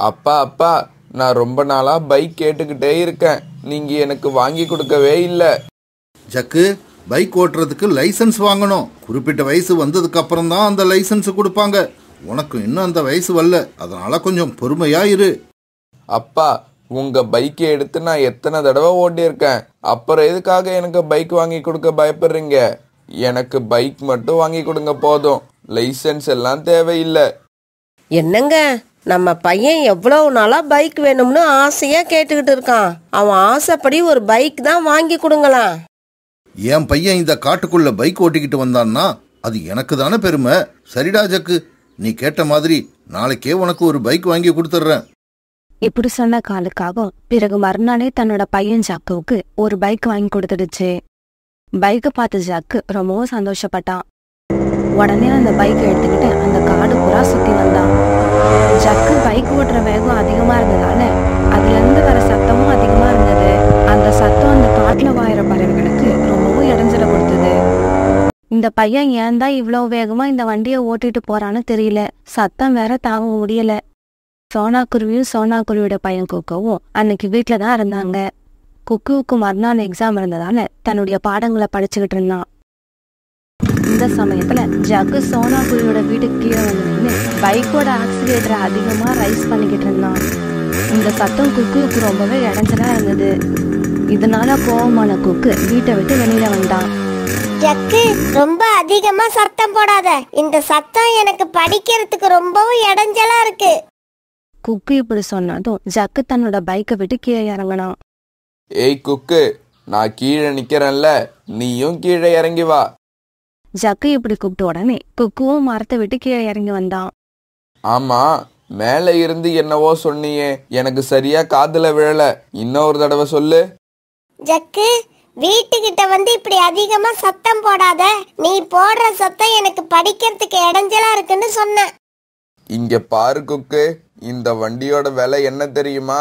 அப்பா அப்பா, நான் ரொம்ப நாளா பைக் கேட்டுக்கிட்டே இருக்கேன், நீங்க எனக்கு வாங்கி கொடுக்கவே இல்லை. ஜக்கு, பைக் ஓட்டுறதுக்கு லைசன்ஸ் வாங்கணும். குறிப்பிட்ட வயசு வந்ததுக்கு அப்புறம் தான் அந்த லைசன்ஸ் கொடுப்பாங்க. உனக்கு இன்னும் அந்த வயசு வரல, அதனால கொஞ்சம் பொறுமையா இரு. அப்பா, உங்க பைக்கை எடுத்து நான் எத்தனை தடவை ஓட்டியிருக்கேன். அப்புறம் எதுக்காக எனக்கு பைக் வாங்கி கொடுக்க பயப்படுறீங்க? எனக்கு பைக் மட்டும் வாங்கி கொடுங்க போதும், லைசன்ஸ் எல்லாம் தேவையில்லை. என்னங்க, நம்ம பையன் எவ்வளவு நாளா பைக் வேணும்னு ஆசையா கேட்டுக்கிட்டு இருக்கான். அவன் ஆசைப்படி ஒரு பைக் தான் வாங்கி கொடுங்களாம். என் பையன் இந்த காட்டுக்குள்ள பைக் ஓட்டிக்கிட்டு வந்தான்னா அது எனக்கு தானே பெருமை. சரிடா ஜக்கு, நீ கேட்ட மாதிரி நாளைக்கே உனக்கு ஒரு பைக் வாங்கி கொடுத்துட்றேன். இப்படி சொன்ன காலுக்காக பிறகு மறுநாளே தன்னோட பையன் ஜக்குவுக்கு ஒரு பைக் வாங்கி கொடுத்துடுச்சு. பைக்கை பார்த்து ஜக்கு ரொம்பவும் சந்தோஷப்பட்டான். உடனே அந்த பைக்கை எடுத்துக்கிட்டு அந்த காடு பூரா சுத்தி வந்தான். ஜக்கு பைக் ஓட்டுற வேகம் அதிகமா இருந்ததால அதுல இருந்து வர சத்தமும் அதிகமா இருந்தது. அந்த சத்தம் அந்த காட்டுல வாயிற பறவைகளுக்கு ரொம்பவும் இடைஞ்சல கொடுத்தது. இந்த பையன் ஏன் தான் இவ்வளவு வேகமா இந்த வண்டியை ஓட்டிட்டு போறான்னு தெரியல. சத்தம் வேற தாங்க முடியல. சோனாக்குருவியும் சோனாக்குருவியோட பையன் குக்குவும் அன்னைக்கு வீட்டுல தான் இருந்தாங்க. குக்குவுக்கு மறுநாள் எக்ஸாம் இருந்ததால தன்னுடைய பாடங்களை படிச்சுக்கிட்டு இருந்தான். இந்த சமயத்துல ஜக்கு சோனாக்குருவியோட வீட்டுக்கு கீழே வந்து நின்று பைக்கோட ஆக்சிலேட்டரை அதிகமா ரைஸ் பண்ணிக்கிட்டு இருந்தான். இந்த சத்தம் குக்குவுக்கு ரொம்பவே இடைஞ்சலா இருந்தது. இதனால கோவமான குக்கு வீட்டை விட்டு வெளியில வந்தான். ஜக்கு, ரொம்ப அதிகமா சத்தம் போடாத. இந்த சத்தம் எனக்கு படிக்கிறதுக்கு ரொம்பவும் இடைஞ்சலா இருக்கு. குக்கு இப்படி சொன்னதும் ஜக்கு தன்னோட பைக்கை விட்டு கீழே இறங்கினான். ஏய் குக்கு, நான் கீழே நிக்கிறேன்ல, நீயும் கீழே இறங்கி வா. ஜக்கு இப்படி கூப்பிட்ட உடனே குக்குவும் மரத்தை விட்டு கீழே இறங்கி வந்தான். ஆமா, மேல இருந்து என்னவோ சொன்னியே, எனக்கு சரியா காதுல விழல, இன்னொரு தடவை சொல்லு. ஜக்கு, வீட்டுக்கிட்ட வந்து இப்படி அதிகமா சத்தம் போடாத. நீ போடுற சத்தம் எனக்கு படிக்கிறதுக்கு இடைஞ்சலா இருக்குன்னு சொன்ன. இங்க பாரு குக்கு, இந்த வண்டியோட விலை என்ன தெரியுமா?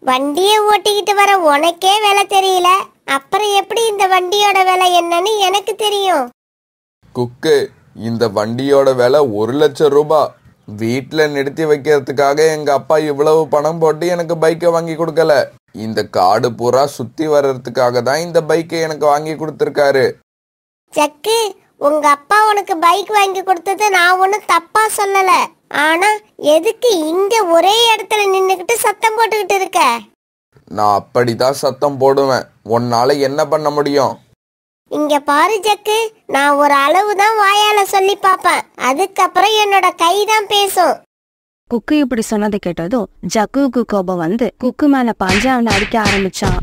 வண்டியை ஓட்டிக்கிட்டு வர உனக்கே விலை தெரியல, அப்புறம் எப்படி இந்த வண்டியோட விலை என்னன்னு எனக்கு தெரியும்? குக்கு, இந்த வண்டியோட விலை 1,00,000 ரூபாய். வீட்டுல நிறுத்தி வைக்கிறதுக்காக எங்க அப்பா இவ்வளவு பணம் போட்டு எனக்கு பைக்கை வாங்கி கொடுக்கல. இந்த காடு பூரா சுத்தி வர்றதுக்காக தான் இந்த பைக்கை எனக்கு வாங்கி கொடுத்துருக்காரு. ஜக்கு, உங்க அப்பா உனக்கு பைக் வாங்கி கொடுத்தது நான் ஒன்னும் தப்பா சொல்லல. ஆனா எதுக்கு இங்க ஒரே இடத்துல நின்னுகிட்டு சத்தம் போட்டுக்கிட்டு இருக்க? நான் அப்படிதான் சத்தம் போடுவேன், உன்னால என்ன பண்ண முடியும்? இங்க பாரு ஜக்கு, நான் ஒரு அளவு தான் வாயால சொல்லி பாப்பேன், அதுக்கப்புறம் என்னோட கை தான் பேசும். குக்கு இப்படி சொன்னதை கேட்டதும் ஜக்குவுக்கு கோபம் வந்து குக்கு மேல பாஞ்சு அவனை அடிக்க ஆரம்பிச்சான்.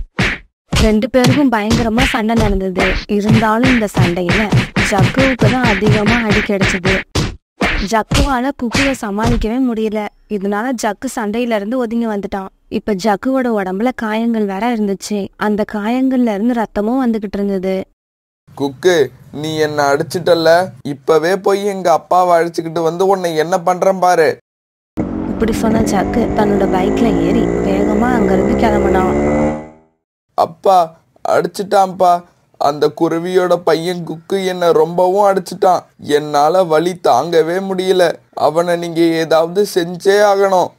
2 பேருக்கும் பயங்கரமா சண்டை நடந்தது. இருந்தாலும் இந்த சண்டையில ஜக்குவுக்கு தான் அதிகமா அடி கிடைச்சது. ஜக்குவால குக்குவை சமாளிக்கவே முடியல. இதனால ஜக்கு சண்டையில இருந்து ஒதுங்கி வந்துட்டான். இப்ப ஜக்குவோட உடம்புல காயங்கள் வேற இருந்துச்சு. அந்த காயங்கள்ல இருந்து ரத்தமும் வந்துகிட்டு இருந்தது. குக்கு, நீ என்ன அடிச்சிட்டல்ல, இப்பவே போய் எங்க அப்பாவை அழைச்சுக்கிட்டு வந்து உன்னை என்ன பண்றேன் பாரு. இப்படி சொன்ன ஜக்கு தன்னோட பைக்ல ஏறி வேகமா அங்கிருந்து கிளம்பினான். அப்பா, அடிச்சிட்டான்ப்பா. அந்த குருவியோட பையன் குக்கு என்ன ரொம்பவும் அடிச்சிட்டான். என்னால வலி தாங்கவே முடியல. அவனை நீங்க ஏதாவது செஞ்சே ஆகணும்.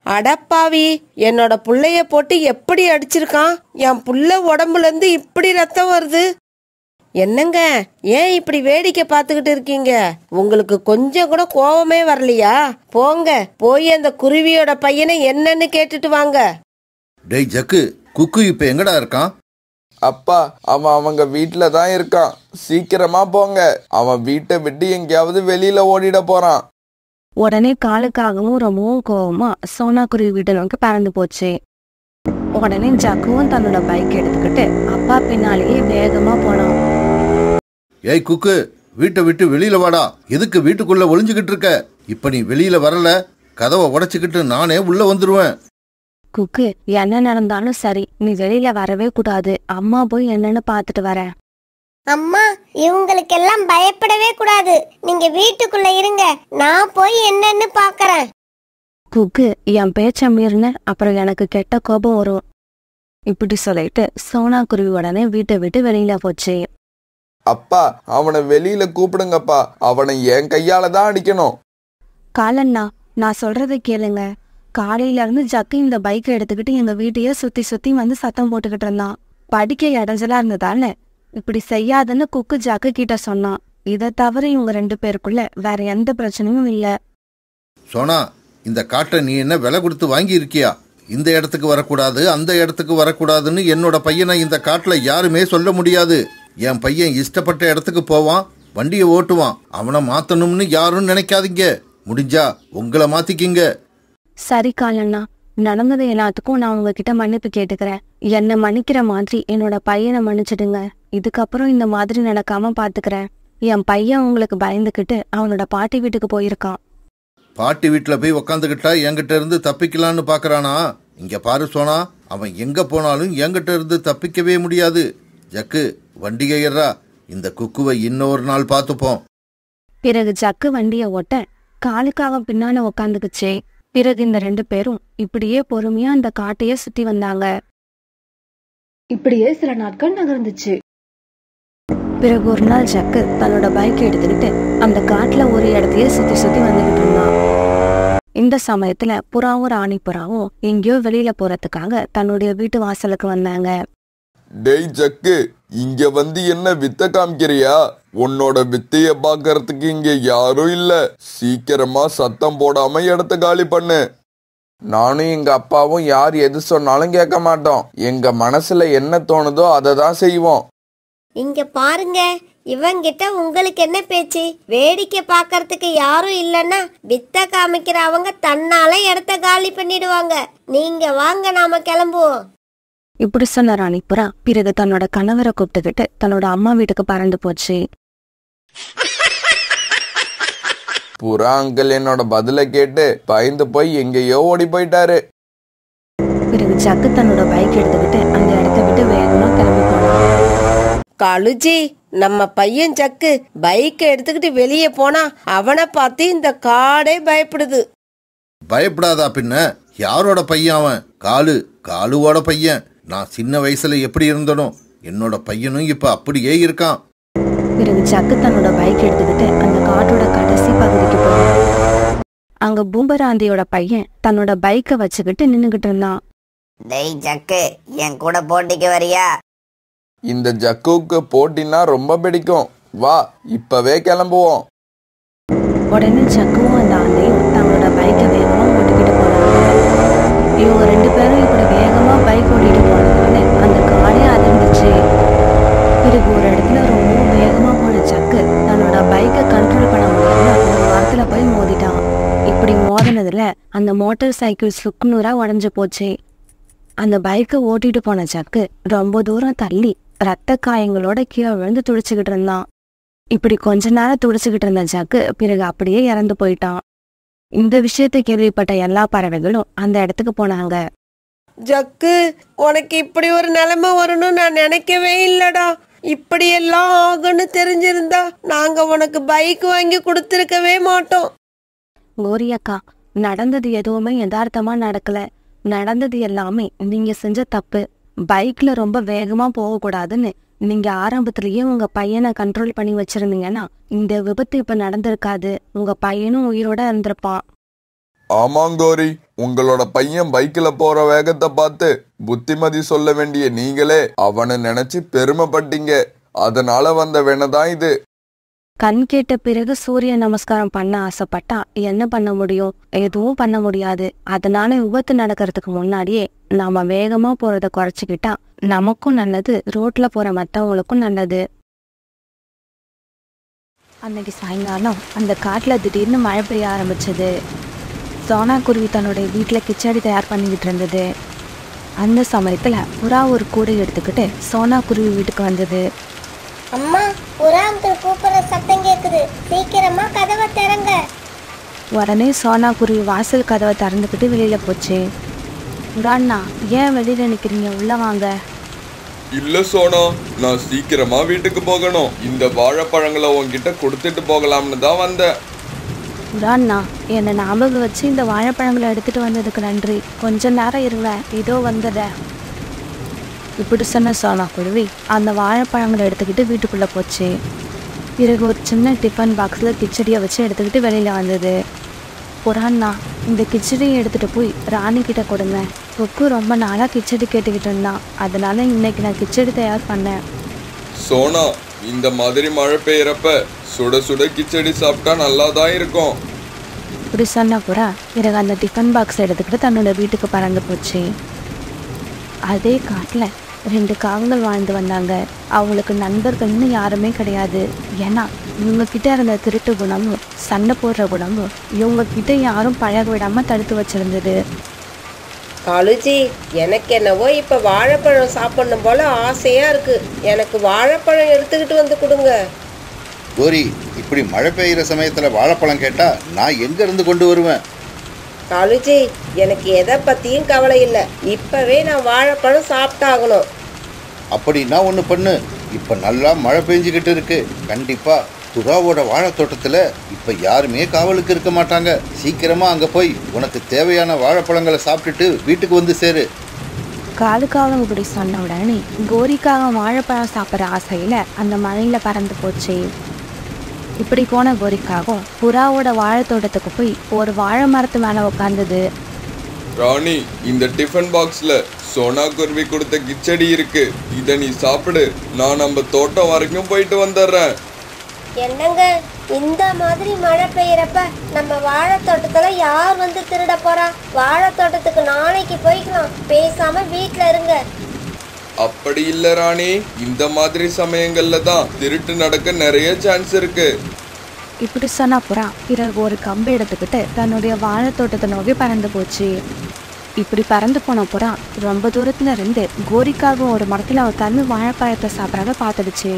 அடப்பாவி, என்னோட புள்ளைய போட்டு எப்படி அடிச்சிருக்கான். என் புள்ள உடம்புல இருந்து இப்படி ரத்தம் வருது. என்னங்க, ஏன் இப்படி வேடிக்கை பார்த்துக்கிட்டு இருக்கீங்க? உங்களுக்கு கொஞ்சம் கூட கோவமே வரலையா? போங்க, போய் அந்த குருவியோட பையனை என்னன்னு கேட்டுட்டு வாங்க. டேய் ஜக்கு, குக்கு இப்ப எங்கடா இருக்கான்? அப்பா, அவன் அவங்க வீட்டுல தான் இருக்கான். சீக்கிரமா போங்க, அவன் வீட்டை விட்டு எங்கேயாவது வெளியில ஓடிட போறான். உடனே காலுக்காகவும் ரொம்பவும் கோவமா சோனாக்குருவி வீட்டை நோக்கி பறந்து போச்சு. உடனே ஜக்குவும் தன்னோட பைக் எடுத்துக்கிட்டு அப்பா பின்னாலேயே வேகமா போனான். ஏய் குக்கு, வீட்டை விட்டு வெளியில வாடா. எதுக்கு வீட்டுக்குள்ள ஒளிஞ்சுக்கிட்டு இருக்க? இப்ப நீ வெளியில வரல, கதவை உடைச்சுக்கிட்டு நானே உள்ள வந்துருவேன். குக்கு, என்ன நடந்தாலும் சரி, நீ வெளியில வரவே கூடாது. அம்மா போய் என்னன்னு பாத்துட்டு வரேன். அம்மா, இவங்களுக்கெல்லாம் பயப்படவே கூடாது. நீங்க வீட்டுக்குள்ள இருங்க, நான் போய் என்னன்னு பாக்குறேன். குக்கு, என் பேச்ச மீறின அப்புறம் எனக்கு கெட்ட கோபம் வரும். இப்படி சொல்லிட்டு சோனாக்குருவி உடனே வீட்டை விட்டு வெளியில போச்சு. அப்பா, அவனை வெளியில கூப்பிடுங்கப்பா. அவனை என் கையால தான் அடிக்கணும். காலண்ணா, நான் சொல்றதை கேளுங்க. காலையில இருந்து ஜக்கு இந்த பைக்கை எடுத்துக்கிட்டு எங்க வீட்டையே சுத்தி சுத்தி வந்து சத்தம் போட்டுக்கிட்டு இருந்தான். படிக்க இடைஞ்சலா இருந்ததால இப்படி செய்யாதுன்னு குக்கு ஜக்கு கிட்ட சொன்னான். இதை தவிர இவங்க 2 பேருக்குள்ள வேற எந்த பிரச்சனையும் இல்ல. சோனா, இந்த காட்டை நீ என்ன விலை கொடுத்து வாங்கி இருக்கியா? இந்த இடத்துக்கு வரக்கூடாது, அந்த இடத்துக்கு வரக்கூடாதுன்னு என்னோட பையனை இந்த காட்டுல யாருமே சொல்ல முடியாது. என் பையன் இஷ்டப்பட்ட இடத்துக்கு போவான், வண்டியை ஓட்டுவான். அவனை மாத்தணும்னு யாரும் நினைக்காதீங்க. முடிஞ்சா உங்களை மாத்திக்கிங்க. சரி காலண்ணா, நடந்தது எல்லாத்துக்கும் நான் உங்ககிட்ட மன்னிப்பு கேட்டுக்கிறேன். என்னை மன்னிக்கிற மாதிரி என்னோட பையனை மன்னிச்சிடுங்க. இதுக்கப்புறம் இந்த மாதிரி நடக்காம பாத்துக்கிறேன். என் பையன் உங்களுக்கு பயந்துக்கிட்டு அவனோட பாட்டி வீட்டுக்கு போயிருக்கான். பாட்டி வீட்டுல போய் உக்காந்துக்கிட்டா என்கிட்ட இருந்து தப்பிக்கலான்னு பாக்குறானா? இங்க பாரு சோனா, அவன் எங்க போனாலும் என்கிட்ட இருந்து தப்பிக்கவே முடியாது. ஜக்கு, வண்டியை ஏறா. இந்த குக்குவை இன்னொரு நாள் பார்த்துப்போம். பிறகு ஜக்கு வண்டியை ஓட்ட காலுக்காக பின்னால உக்காந்துக்குச்சே. பிறகு இந்த 2 பேரும் இப்படியே பொறுமையா அந்த காட்டையே சுத்தி வந்தாங்க. இப்படியே சில நாட்கள் நகர்ந்துச்சு. பிறகு ஒரு நாள் ஜக்கு தன்னோட பைக்கை எடுத்துக்கிட்டு அந்த காட்டுல ஒரு இடத்தையே சுத்தி சுத்தி வந்துகிட்டு இருந்தான். இந்த சமயத்துல புறாவும் ராணி புறாவும் எங்கேயோ வெளியில போறதுக்காக தன்னுடைய வீட்டு வாசலுக்கு வந்தாங்க. டேய் ஜக்கு, இங்க வந்து என்ன வித்த காமிக்கிறியா? உன்னோட வித்தைய பாக்கறதுக்கு இங்க யாரும் இல்ல. சீக்கிரமா சத்தம் போடாம இடத்த காலி பண்ணு. நானும் எங்க அப்பாவும் யார் எது சொன்னாலும் கேட்க மாட்டோம். எங்க மனசுல என்ன தோணுதோ அதை தான் செய்வோம். இங்க பாருங்க, இவங்கிட்ட உங்களுக்கு என்ன பேச்சு? வேடிக்கை பாக்கறதுக்கு யாரும் இல்லன்னா வித்த காமிக்கிற அவங்க தன்னால இடத்த காலி பண்ணிடுவாங்க. நீங்க வாங்க, நாம கிளம்புவோம். இப்படி சொன்ன ராணி புறா பிறகு தன்னோட கணவரை கூப்பிட்டுக்கிட்டு தன்னோட அம்மா வீட்டுக்கு பறந்து போச்சு. புறா அங்கிள் என்னோட பதில கேட்டு பயந்து போய் எங்கேயோ ஓடி போயிட்டாரு. பிறகு ஜக்கு தன்னோட பைக் எடுத்துக்கிட்டு அந்த இடத்த விட்டு வேகமா கிளம்பி போனான். காலுஜி, நம்ம பையன் ஜக்கு பைக்கை எடுத்துக்கிட்டு வெளியே போனா அவனை பார்த்து இந்த காடே பயப்படுது. பயப்படாதா பின்ன? யாரோட பையன் அவன்? காலுவோட பையன். நான் சின்ன வயசுல எப்படி இருந்தனோ என்னோட பையனும் இப்ப அப்படியே இருக்கான். பிறகு ஜக்கு தன்னோட பைக் எடுத்துக்கிட்டு அந்த காட்டோட கடைசி பகுதிக்கு போனான். அங்க பூம்பராந்தியோட பையன் தன்னோட பைக்கை வச்சுக்கிட்டு நின்னுகிட்டு இருந்தான். டேய் ஜக்கு, என் கூட போட்டிக்கு வரியா? இந்த ஜக்குவுக்கு போட்டினா ரொம்ப பிடிக்கும். வா, இப்பவே கிளம்புவோம். உடனே ஜக்குவும் அந்த ஆந்தையும் தங்களோட பைக்கை வேகமா ஓட்டிக்கிட்டு போனாங்க. இவங்க 2 பேரும் இப்படி வேகமா பைக் ஓட்டிட்டு போனதுனால அந்த காடே அதிர்ந்துச்சு. பிறகு ஒரு இடத்துல ரொம்ப வேகமா போன ஜக்கு தன்னோட பைக்கை கண்ட்ரோல் பண்ண முடியாம ஒரு மரத்துல போய் மோதிட்டான். இப்படி மோதினதுல அந்த மோட்டார் சைக்கிள் சுக்குநூறா உடஞ்சு போச்சு. அந்த பைக்கை ஓட்டிட்டு போன ஜக்கு ரொம்ப தூரம் தள்ளி ரத்த காயங்களோட கீழே விழுந்து துடிச்சுக்கிட்டு இருந்தான். இப்படி கொஞ்ச நேரம் துடிச்சுக்கிட்டு இருந்த ஜக்கு பிறகு அப்படியே இறந்து போயிட்டான். இந்த விஷயத்தை கேள்விப்பட்ட எல்லா பறவைகளும் அந்த இடத்துக்கு போனாங்க. ஜக்கு, உனக்கு இப்படி ஒரு நிலைமை வரணும்னு நான் நினைக்கவே இல்லடா. இப்படி எல்லாம் ஆகும்னு தெரிஞ்சிருந்தா நாங்க உனக்கு பைக் வாங்கி கொடுத்துருக்கவே மாட்டோம். கோரி அக்கா, நடந்தது எதுவுமே யதார்த்தமா நடக்கல. நடந்தது எல்லாமே நீங்க செஞ்ச தப்பு. பைக்ல ரொம்ப வேகமா போகக்கூடாதுன்னு நீங்க ஆரம்பத்திலேயே உங்க பையனை கண்ட்ரோல் பண்ணி வச்சிருந்தீங்கன்னா இந்த விபத்து இப்ப நடந்திருக்காது. உங்க பையனும் உயிரோட இருந்திருப்பான். ஆமாங்கோரி, உங்களோட பையன் பைக்ல போற வேகத்தை பார்த்து புத்திமதி சொல்ல வேண்டிய நீங்களே அவனை நினைச்சு பெருமைப்பட்டீங்க. அதனால வந்த வேணதான் இது. கண் கேட்ட பிறகு சூரிய நமஸ்காரம் பண்ண ஆசைப்பட்டா என்ன பண்ண முடியும்? எதுவும் பண்ண முடியாது. அதனால விபத்து நடக்கிறதுக்கு முன்னாடியே நாம வேகமா போறத குறைச்சிக்கிட்டா நமக்கும் நல்லது, ரோட்ல போற மற்றவங்களுக்கும் நல்லது. அன்னைக்கு சாயங்காலம் அந்த காட்டுல திடீர்னு மழை பெய்ய ஆரம்பிச்சது. சோனா குருவி தன்னுடைய வீட்டுல கிச்சடி தயார் பண்ணிக்கிட்டு இருந்தது. அந்த சமயத்துல புறா ஒரு கூடை எடுத்துக்கிட்டு சோனா குருவி வீட்டுக்கு வந்தது. அம்மா, புறாங்கள் கூப்பிடுற சத்தம் கேக்குது. சீக்கிரமா கதவை திறங்க. உடனே சோனா குருவி வாசல் கதவை திறந்துக்கிட்டு வெளியில போச்சு. புறாண்ணா, ஏன் வெளியில நிக்கிறீங்க? உள்ள வாங்க. இல்ல சோனா, நான் சீக்கிரமா வீட்டுக்கு போகணும். இந்த வாழைப்பழங்களை உன்கிட்ட கொடுத்துட்டு போகலாம்னு தான் வந்தேன். புறாண்ணா, என்னை ஞாபகம் வச்சு இந்த வாழைப்பழங்களை எடுத்துட்டு வந்ததுக்கு நன்றி. கொஞ்ச நேரம் இருங்க, இதோ வந்துடுறேன். இப்படி சொன்ன சோனா குருவி அந்த வாழைப்பழங்களை எடுத்துக்கிட்டு வீட்டுக்குள்ள போச்சு. பிறகு ஒரு சின்ன டிஃபன் பாக்ஸ்ல கிச்சடியை வச்சு எடுத்துக்கிட்டு வெளியில வந்தது. புறாண்ணா, இந்த கிச்சடியை எடுத்துட்டு போய் ராணி கிட்ட கொடுங்க. கொக்கு ரொம்ப நாளா கிச்சடி கேட்டுக்கிட்டு இருந்தான், அதனால இன்னைக்கு நான் கிச்சடி தயார் பண்ணேன். சோனா, இந்த மாதிரி மழை பெய்யறப்ப சுட சுட கிச்சடி சாப்பிட்டா நல்லா தான் இருக்கும். இப்படி சொன்ன புறா பிறகு அந்த டிஃபன் பாக்ஸ் எடுத்துக்கிட்டு தன்னோட வீட்டுக்கு பறந்து போச்சு. அதே காட்டில் 2 காகங்கள் வாழ்ந்து வந்தாங்க. அவங்களுக்கு நண்பர்கள்னு யாருமே கிடையாது. ஏன்னா இவங்க கிட்ட இருந்த திருட்டு குணமும் சண்டை போடுற குணமும் இவங்க கிட்ட யாரும் பழக விடாம தடுத்து வச்சிருந்தது. காலுஜி, எனக்கு என்னவோ இப்ப வாழைப்பழம் சாப்பிடணும் போல ஆசையா இருக்கு. எனக்கு வாழைப்பழம் எடுத்துக்கிட்டு வந்து கொடுங்க. கோரி, இப்படி மழை பெய்கிற சமயத்துல வாழைப்பழம் கேட்டா நான் எங்க இருந்து கொண்டு வருவேன்? காலுஜி, எனக்கு எதை பத்தியும் கவலை இல்லை. இப்பவே நான் வாழைப்பழம் சாப்பிட்டாகணும். அப்படின்னா ஒன்று பண்ணு, இப்போ நல்லா மழை பெஞ்சுக்கிட்டு இருக்கு. கண்டிப்பா புறாவோட வாழைத்தோட்டத்தில் இப்போ யாருமே காவலுக்கு இருக்க மாட்டாங்க. சீக்கிரமா அங்கே போய் உனக்கு தேவையான வாழைப்பழங்களை சாப்பிட்டுட்டு வீட்டுக்கு வந்து சேரு. காலுக்காக இப்படி சொன்ன உடனே கோரிக்காக வாழைப்பழம் சாப்பிட்ற ஆசையில் அந்த மழையில் பறந்து போச்சு. இப்படி போன கோரிக்காகவும் புறாவோட வாழைத்தோட்டத்துக்கு போய் ஒரு வாழை மரத்து மேலே உட்காந்துது. ராணி, இந்த டிஃபன் பாக்ஸ்ல சோனா குருவி கொடுத்த கிச்சடி இருக்கு. இத நீ சாப்பிடு. நான் நம்ம தோட்டம் வரைக்கும் போயிட்டு வந்துடுறேன். என்னங்க, இந்த மாதிரி மழை பெய்யறப்ப நம்ம வாழை தோட்டத்துல யார் வந்து திருட போறா? வாழை தோட்டத்துக்கு நாளைக்கு போய்க்கலாம். பேசாம வீட்ல இருங்க. அப்படி இல்ல ராணி, இந்த மாதிரி சமயங்கள்ல தான் திருட்டு நடக்க நிறைய சான்ஸ் இருக்கு. இப்படி சொன்னா புறா பிறகு ஒரு கம்பு எடுத்துக்கிட்டு தன்னுடைய வாழைத்தோட்டத்தை நோக்கி பறந்து போச்சு. இப்படி பறந்து போன புறா ரொம்ப தூரத்துல இருந்து கோரிக்காக ஒரு மரத்துல உட்காந்து வாழைப்பழத்தை சாப்பிட்றத பார்த்துடுச்சு.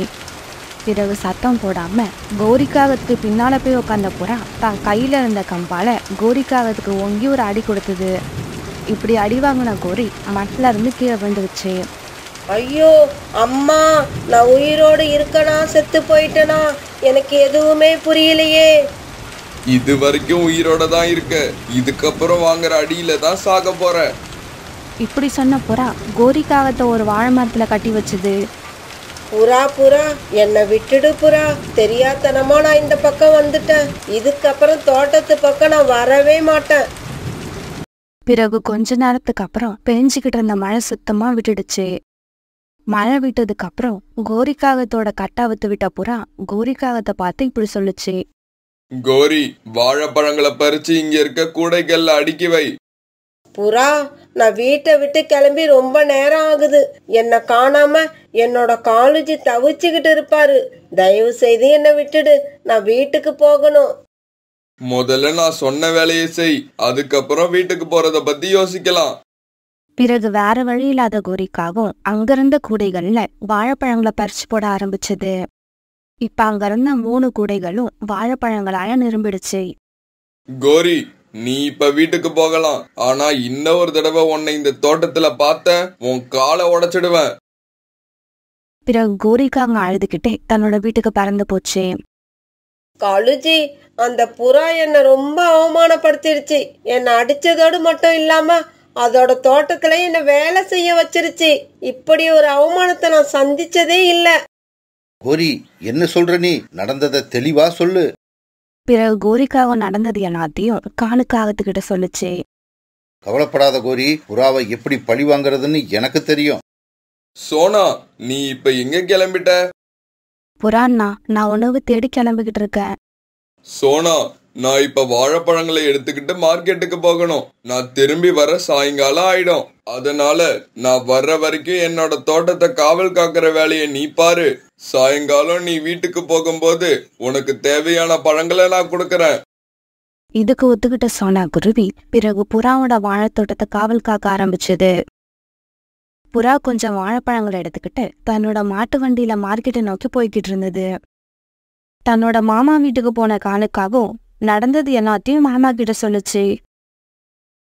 பிறகு சத்தம் போடாம கோரிக்காகத்துக்கு பின்னால போய் உட்காந்த புறா தான் கையில இருந்த கம்பால கோரிக்காகத்துக்கு ஓங்கி ஒரு அடி கொடுத்தது. இப்படி அடி வாங்கின கோரி மட்டில இருந்து கீழே விழுந்துருச்சு. ஐயோ அம்மா, நான் உயிரோடு இருக்கனா செத்து போயிட்டேனா? எனக்கு எதுவுமே புரியலையே. இது வரைக்கும் உயிரோட தான் இருக்க. இதுக்கப்புறம் வாங்குற அடியில தான் சாக போற. இப்படி சொன்ன புறா கோரிக்காகத்தை ஒரு வாழை மரத்துல கட்டி வச்சுது. புறா புறா, என்னை விட்டுடு புறா. தெரியாதனமா நான் இந்த பக்கம் வந்துட்டேன். இதுக்கப்புறம் தோட்டத்து பக்கம் நான் வரவே மாட்டேன். பிறகு கொஞ்ச நேரத்துக்கு அப்புறம் பெஞ்சுக்கிட்டு இருந்த மழை சுத்தமா விட்டுடுச்சு. மழை விட்டதுக்கு அப்புறம் கோரிக்காகத்தோட கட்டாவத்து விட்ட புறா கோரிக்காகத்தை பார்த்து இப்படி சொல்லுச்சு. கோரி, வாழைப்பழங்களை பறிச்சு இங்க இருக்க கூடைகள்ல அடுக்கி வை. புறா, நான் வீட்டை விட்டு கிளம்பி ரொம்ப நேரம் ஆகுது. என்னை காணாம என்னோட காலுஜி தவிச்சுக்கிட்டு இருப்பாரு. தயவு செய்து என்னை விட்டுடு. நான் வீட்டுக்கு போகணும். முதல்ல நான் சொன்ன வேலையை செய். அதுக்கப்புறம் வீட்டுக்கு போறத பத்தி யோசிக்கலாம். பிறகு வேற வழி இல்லாத கோரிக்காகவும் அங்கிருந்த கூடைகள்ல வாழைப்பழங்களை பறிச்சு போட ஆரம்பிச்சது. இப்ப அங்கிருந்த 3 கூடைகளும் வாழைப்பழங்களால நிரம்பிடுச்சு. கோரி, நீ இப்ப வீட்டுக்கு போகலாம். ஆனா இன்னொரு தடவை உன்னை இந்த தோட்டத்துல பார்த்த உன் காலை உடைச்சிடுவேன். பிறகு கோரிக்காக அழுதுகிட்டே தன்னோட வீட்டுக்கு பறந்து போச்சு. காலுஜி, அந்த புறா என்னை ரொம்ப அவமானப்படுத்திடுச்சு. என்னை அடிச்சதோடு மட்டும் இல்லாம அதோட தோட்டத்துல என்ன வேலை செய்ய வச்சிருச்சு. இப்படி ஒரு அவமானத்தை நான் சந்திச்சதே இல்ல. கோரி, என்ன சொல்ற நீ? நடந்ததை தெளிவா சொல்லு. பிறகு கோரிக்காக நடந்தது எல்லாத்தையும் காலுக்காகத்துக்கிட்ட சொல்லுச்சு. கவலைப்படாத கோரி, புறாவை எப்படி பழி வாங்குறதுன்னு எனக்கு தெரியும். சோனா, நீ இப்ப எங்க கிளம்பிட்ட? புறாண்ணா, நான் உணவு தேடி கிளம்பிக்கிட்டு இருக்கேன். சோனா, நான் இப்ப வாழைப்பழங்களை எடுத்துக்கிட்டு மார்க்கெட்டுக்கு போகணும். நான் திரும்பி வர சாயங்காலம் ஆயிடும். அதனால நான் வர்ற வரைக்கும் என்னோட தோட்டத்தை காவல் காக்கிற வேலையை நீ பாரு. சாயங்காலம் நீ வீட்டுக்கு போகும்போது உனக்கு தேவையான பழங்களை நான் கொடுக்கறேன். இதுக்கு ஒத்துக்கிட்ட சோனா குருவி பிறகு புறாவோட வாழைத்தோட்டத்தை காவல் காக்க ஆரம்பிச்சது. புறா கொஞ்சம் வாழைப்பழங்களை எடுத்துக்கிட்டு தன்னோட மாட்டு வண்டியில மார்க்கெட்டை நோக்கி போய்கிட்டு இருந்தது. தன்னோட மாமா வீட்டுக்கு போன காலுக்காகவும் நடந்தது எல்லாத்தையும் மாமா கிட்ட சொல்லுச்சு.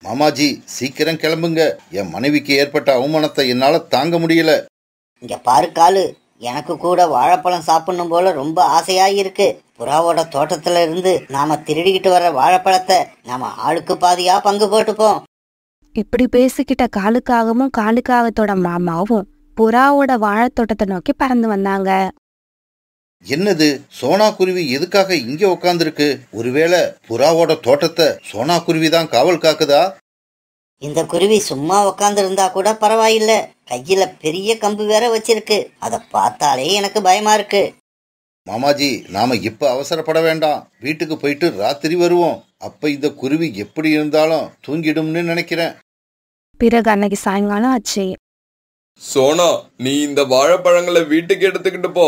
மாமாஜி, சீக்கிரம் கிளம்புங்க. என் மனைவிக்கு ஏற்பட்ட அவமானத்தை என்னால தாங்க முடியல. இங்க பாரு காலு, எனக்கு கூட வாழைப்பழம் சாப்பிடணும் போல ரொம்ப ஆசையா இருக்கு. புறாவோட தோட்டத்துல இருந்து நாம திருடிக்கிட்டு வர்ற வாழைப்பழத்தை நாம ஆளுக்கு பாதியா பங்கு போட்டுப்போம். இப்படி பேசிக்கிட்ட காலுக்காகவும் காலுக்காகத்தோட மாமாவும் புறாவோட வாழைத்தோட்டத்தை நோக்கி பறந்து வந்தாங்க. என்னது, சோனா குருவி எதுக்காக இங்க உக்காந்துருக்கு? ஒருவேளை புறாவோட தோட்டத்தை சோனா குருவி தான் காவல் காக்குதா? இந்த குருவி சும்மா உக்காந்து இருந்தா கூட பரவாயில்ல, கையில பெரிய கம்பு வேற வச்சிருக்கு. அதை பார்த்தாலே எனக்கு பயமா இருக்கு. மாமாஜி, நாம இப்ப அவசரப்பட வேண்டாம். வீட்டுக்கு போயிட்டு ராத்திரி வருவோம். அப்ப இந்த குருவி எப்படி இருந்தாலும் தூங்கிடும்னு நினைக்கிறேன். பிறகு அன்னைக்கு சாயங்காலம் ஆச்சு. சோனா, நீ இந்த வாழைப்பழங்களை வீட்டுக்கு எடுத்துக்கிட்டு போ.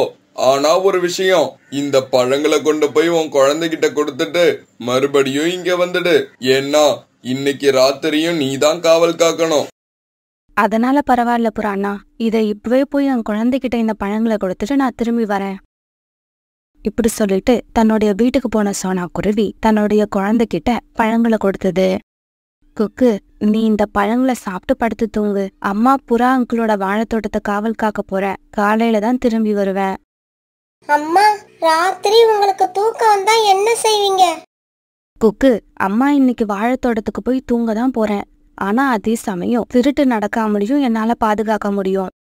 ஆனா ஒரு விஷயம், இந்த பழங்களை கொண்டு போய் உன் குழந்தைகிட்ட கொடுத்துட்டு மறுபடியும் இங்க வந்துடு. ஏன்னா இன்னைக்கு ராத்திரியும் நீ தான் காவல் காக்கணும். அதனால பரவாயில்ல புறாண்ணா, இதை இப்பவே போய் என் குழந்தைகிட்ட இந்த பழங்களை கொடுத்துட்டு நான் திரும்பி வரேன். இப்படி சொல்லிட்டு தன்னுடைய வீட்டுக்கு போன சோனா குருவி தன்னுடைய குழந்தைகிட்ட பழங்களை கொடுத்தது. குக்கு, நீ இந்த பழங்களை சாப்பிட்டு படுத்து தூங்கு. அம்மா புறா அங்கிளோட வாழைத்தோட்டத்தை காவல் காக்க போறேன். காலையில தான் திரும்பி வருவேன். அம்மா, ராத்திரி உங்களுக்கு தூக்கம் வந்தா என்ன செய்வீங்க? குக்கு, அம்மா இன்னைக்கு வாழைத்தோட்டத்துக்கு போய் தூங்க தான் போறேன். ஆனா அதே சமயம் திருட்டு நடக்காமலையும் என்னால பாதுகாக்க முடியும்.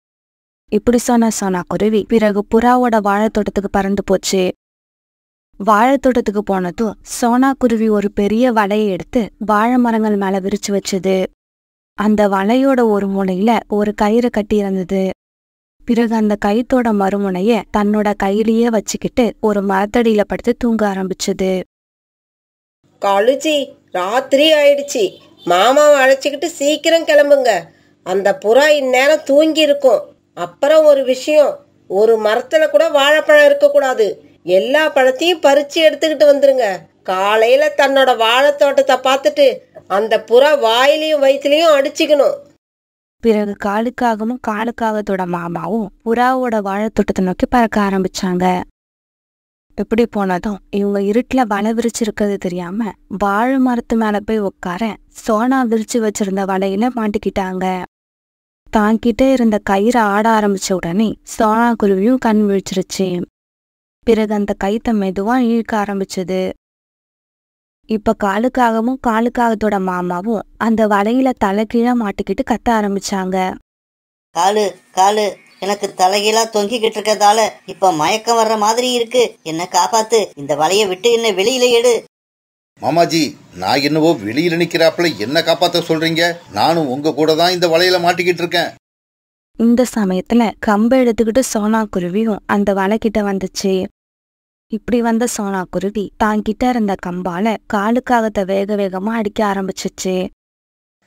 இப்படி சொன்ன சோனா குருவி பிறகு புறாவோட வாழைத்தோட்டத்துக்கு பறந்து போச்சு. வாழைத்தோட்டத்துக்கு போனதும் சோனா குருவி ஒரு பெரிய வலையை எடுத்து வாழை மரங்கள் மேல விரிச்சு வச்சது. அந்த வலையோட ஒரு முனையில ஒரு கயிறு கட்டி இருந்தது. பிறகு அந்த கயித்தோட மறுமுனைய தன்னோட கையிலேயே வச்சுக்கிட்டு ஒரு மரத்தடியில படுத்து தூங்க ஆரம்பிச்சது. காலுஜி, ராத்திரி ஆயிடுச்சு. மாமாவை அழைச்சிக்கிட்டு சீக்கிரம் கிளம்புங்க. அந்த புறா இந்நேரம் தூங்கி இருக்கும். அப்புறம் ஒரு விஷயம், ஒரு மரத்துல கூட வாழைப்பழம் இருக்கக்கூடாது. எல்லா பழத்தையும் பறிச்சு எடுத்துக்கிட்டு வந்துருங்க. காலையில தன்னோட வாழைத்தோட்டத்தை பார்த்துட்டு அந்த புறா வாயிலையும் வயிற்றுலையும் அடிச்சுக்கணும். பிறகு காலுக்காகவும் காலுக்காகத்தோட மாமாவும் புறாவோட வாழைத்தோட்டத்தை நோக்கி பறக்க ஆரம்பிச்சாங்க. இப்படி போனதும் இவங்க இருட்டுல வலை விரிச்சிருக்கிறது தெரியாம வாழை மரத்து மேல போய் உட்கார சோனா விரிச்சு வச்சிருந்த வலையில மாட்டிக்கிட்டாங்க. தாங்கிட்டே இருந்த கயிறை ஆட ஆரம்பிச்ச உடனே சோனா குருவியும் கண் விழிச்சிருச்சு. பிறகு அந்த கயித்தை மெதுவா இழுக்க ஆரம்பிச்சது. இப்ப காலுக்காகவும் காலுக்காகத்தோட மாமாவும் அந்த வலையில தலைகீழா மாட்டிக்கிட்டு கத்த ஆரம்பிச்சாங்க. காலு காலு, எனக்கு தலைகீழா தொங்கிக்கிட்டு இருக்கதால இப்ப மயக்கம் வர்ற மாதிரி இருக்கு. என்ன காப்பாத்து, இந்த வலைய விட்டு என்ன வெளியில எடு. மாமாஜி, நான் என்னவோ வெளியில நிக்கிறாப்புல என்ன காப்பாத்த சொல்றீங்க? நானும் உங்க கூட தான் இந்த வலையில மாட்டிக்கிட்டு இருக்கேன். இந்த சமயத்துல கம்பை எடுத்துக்கிட்டு சோனா குருவியும் அந்த வலைக்கிட்ட வந்துச்சு. இப்படி வந்த சோனா குருவி தாங்கிட்ட இருந்த கம்பால காலுக்காகத்தை வேக வேகமா அடிக்க ஆரம்பிச்சிச்சு.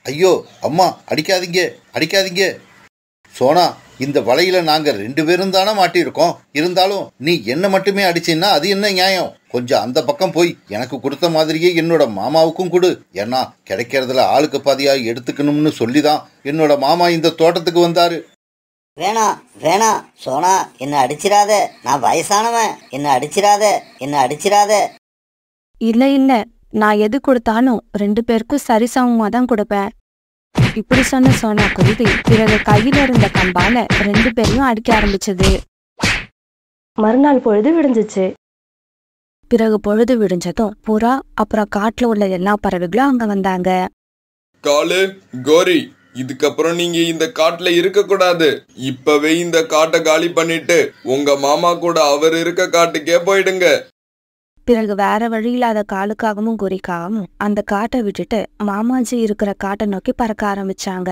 ஐயோ அம்மா, அடிக்காதீங்க அடிக்காதீங்க. சோனா, இந்த வலையில நாங்க 2 பேரும் தானே மாட்டியிருக்கோம். இருந்தாலும் நீ என்ன மட்டுமே அடிச்சின்னா அது என்ன நியாயம்? கொஞ்சம் அந்த பக்கம் போய் எனக்கு கொடுத்த மாதிரியே என்னோட மாமாவுக்கும் கொடு. ஏன்னா கிடைக்கிறதுல ஆளுக்கு பாதியா எடுத்துக்கணும்னு சொல்லிதான் என்னோட மாமா இந்த தோட்டத்துக்கு வந்தாரு. வேணாம் வேணாம் சோனா, என்ன அடிச்சிராத. நான் வயசானவன், என்ன அடிச்சிராத, என்ன அடிச்சிராத. இல்ல இல்ல, நான் எது கொடுத்தாலும் 2 பேருக்கும் சரிசமமா தான் கொடுப்பேன். இப்படி சொன்ன சோனா குருவி பிறகு கையில இருந்த கம்பால 2 பேரையும் அடிக்க ஆரம்பிச்சது. மறுநாள் பொழுது விடிஞ்சிச்சு. பிறகு பொழுது விடிஞ்சதும் புறா அப்புறம் காட்டுல உள்ள எல்லா பறவைகளும் அங்க வந்தாங்க. காலு, கோரி, இதுக்கப்புறம் நீங்க இந்த காட்டுல இருக்க கூடாது. இப்பவே இந்த காட்டை காலி பண்ணிட்டு உங்க மாமா கூட அவர் இருக்க காட்டுக்கே போயிடுங்க. பிறகு வேற வழி இல்லாத காலுக்காகவும் குறிக்காகவும் அந்த காட்டை விட்டுட்டு மாமாஜி இருக்கிற காட்டை நோக்கி பறக்க ஆரம்பிச்சாங்க.